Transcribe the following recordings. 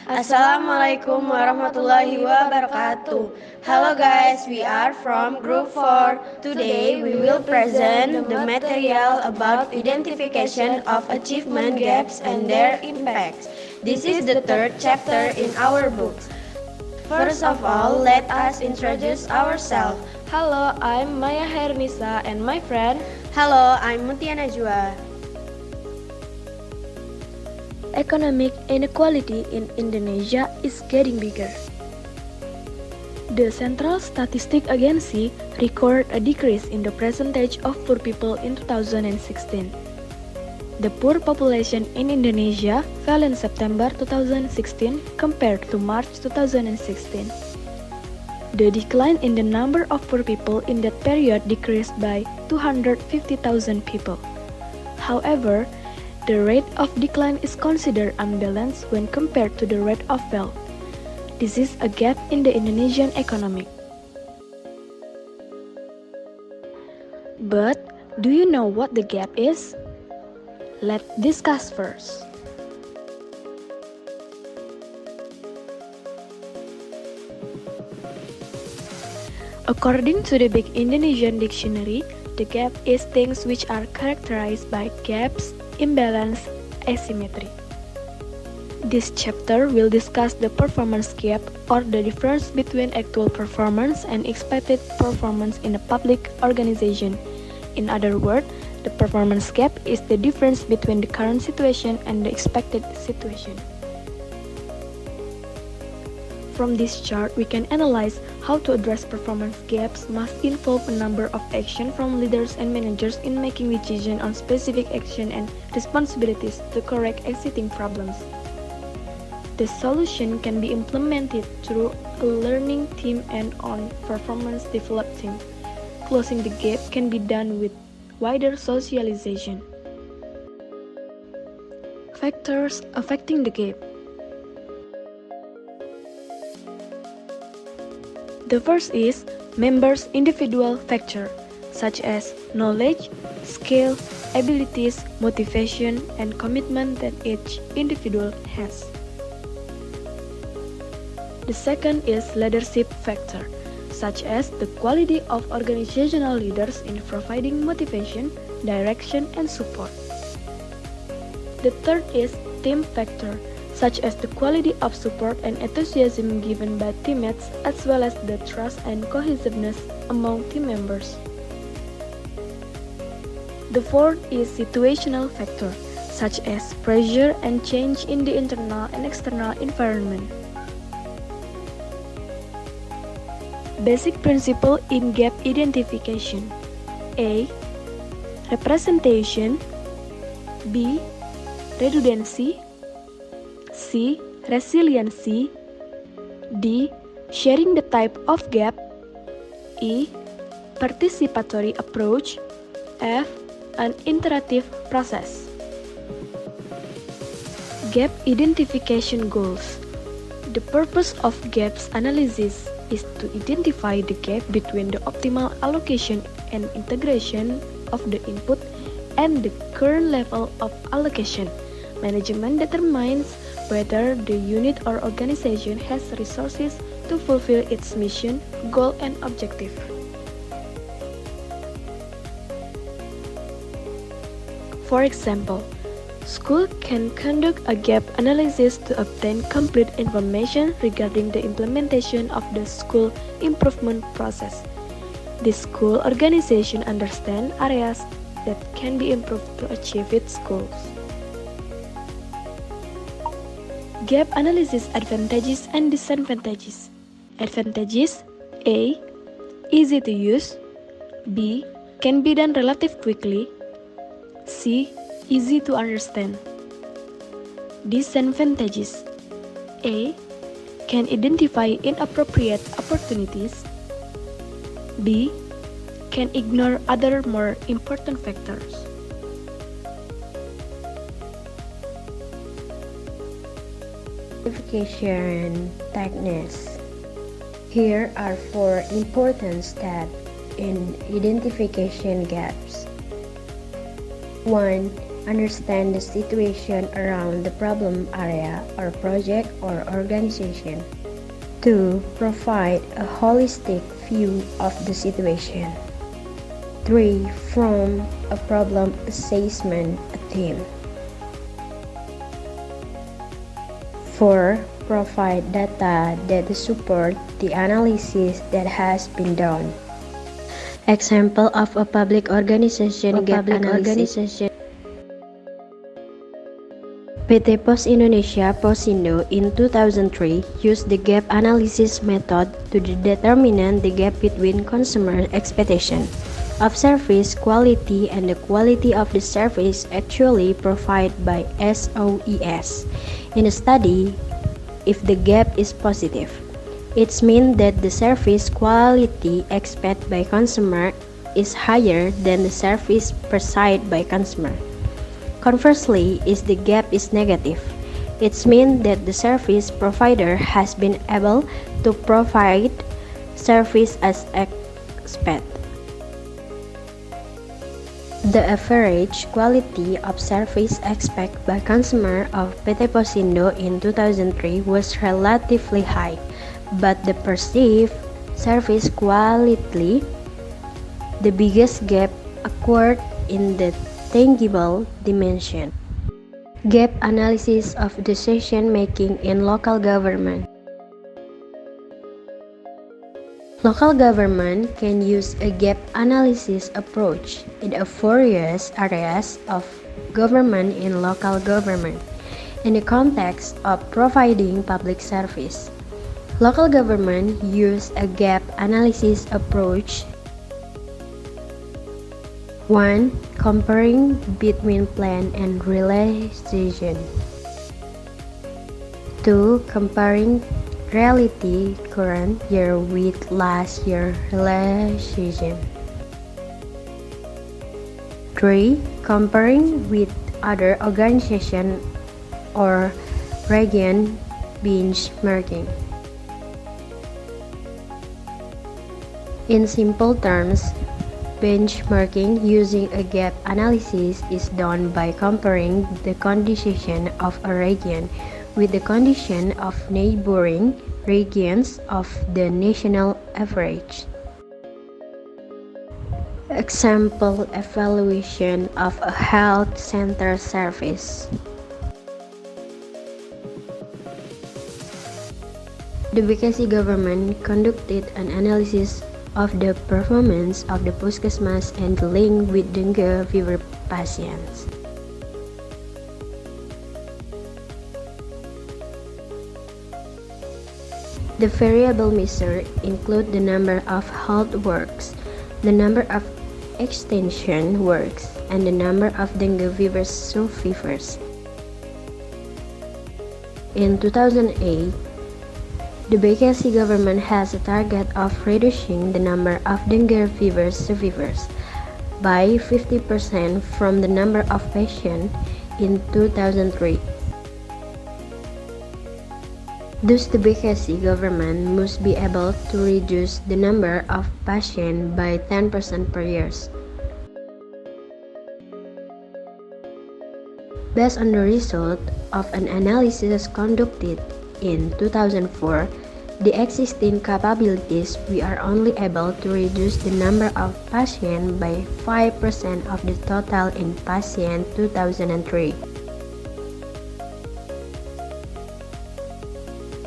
Assalamualaikum warahmatullahi wabarakatuh. Hello guys, we are from Group 4. Today we will present the material about identification of achievement gaps and their impacts. This is the third chapter in our book. First of all, let us introduce ourselves. Hello, I'm Maya Hernisa and my friend. Hello, I'm Mutia Najwa. Economic inequality in Indonesia is getting bigger. The Central Statistic Agency recorded a decrease in the percentage of poor people in 2016. The poor population in Indonesia fell in September 2016 compared to March 2016. The decline in the number of poor people in that period decreased by 250,000 people. However, the rate of decline is considered unbalanced when compared to the rate of wealth. This is a gap in the Indonesian economy. But, do you know what the gap is? Let's discuss first. According to the Big Indonesian Dictionary, the gap is things which are characterized by gaps, imbalance, asymmetry. This chapter will discuss the performance gap or the difference between actual performance and expected performance in a public organization. In other words, the performance gap is the difference between the current situation and the expected situation. From this chart, we can analyze how to address performance gaps must involve a number of actions from leaders and managers in making decisions on specific action and responsibilities to correct existing problems. The solution can be implemented through a learning team and on performance development team. Closing the gap can be done with wider socialization. Factors affecting the gap. The first is members' individual factor, such as knowledge, skill, abilities, motivation, and commitment that each individual has. The second is leadership factor, such as the quality of organizational leaders in providing motivation, direction, and support. The third is team factor, such as the quality of support and enthusiasm given by teammates, as well as the trust and cohesiveness among team members. The fourth is situational factor, such as pressure and change in the internal and external environment. Basic principle in gap identification. A. Representation. B. Redundancy. C. Resiliency. D. Sharing the type of gap. E. Participatory approach. F. An iterative process. Gap identification goals. The purpose of gaps analysis is to identify the gap between the optimal allocation and integration of the input and the current level of allocation. Management determines whether the unit or organization has resources to fulfill its mission, goal, and objective. For example, school can conduct a gap analysis to obtain complete information regarding the implementation of the school improvement process. The school organization understands areas that can be improved to achieve its goals. Gap analysis advantages and disadvantages. Advantages: A. Easy to use. B. Can be done relatively quickly. C. Easy to understand. Disadvantages: A. Can identify inappropriate opportunities. B. Can ignore other more important factors. Identification techniques. Here are 4 important steps in identification gaps. 1. understand the situation around the problem area or project or organization. 2. Provide a holistic view of the situation. 3. Form a problem assessment team. 4. Provide data that support the analysis that has been done. Example of a public organization gap analysis. PT Pos Indonesia Posindo in 2003 used the gap analysis method to determine the gap between consumer expectation of service quality and the quality of the service actually provided by SOES. In a study, if the gap is positive, it means that the service quality expected by consumer is higher than the service perceived by consumer. Conversely, if the gap is negative, it means that the service provider has been able to provide service as expected. The average quality of service expected by consumer of PT Posindo in 2003 was relatively high, but the perceived service quality, the biggest gap occurred in the tangible dimension. Gap analysis of decision-making in local government. Local government can use a gap analysis approach in various areas of government in local government in the context of providing public service. Local government use a gap analysis approach. 1. Comparing between plan and realization. 2. Comparing reality current year with last year realization. 3. Comparing with other organization or region benchmarking. In simple terms, benchmarking using a gap analysis is done by comparing the condition of a region with the condition of neighboring regions of the national average. Example evaluation of a health center service. The Bekasi government conducted an analysis of the performance of the puskesmas and the link with dengue fever patients. The variable measure include the number of health works, the number of extension works, and the number of dengue fever survivors. In 2008, the Bekasi government has a target of reducing the number of dengue fever survivors by 50% from the number of patients in 2003. Thus, the Bekasi government must be able to reduce the number of patients by 10% per year. Based on the result of an analysis conducted in 2004, the existing capabilities, we are only able to reduce the number of patients by 5% of the total in patient 2003.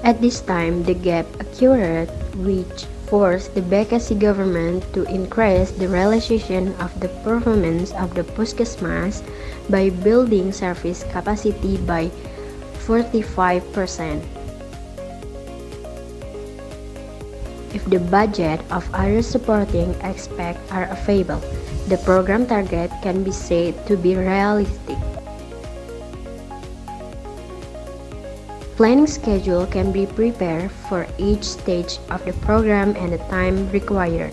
At this time, the gap occurred, which forced the Bekasi government to increase the realization of the performance of the puskesmas by building service capacity by 45%. If the budget of other supporting aspects are available, the program target can be said to be realistic. Planning schedule can be prepared for each stage of the program and the time required.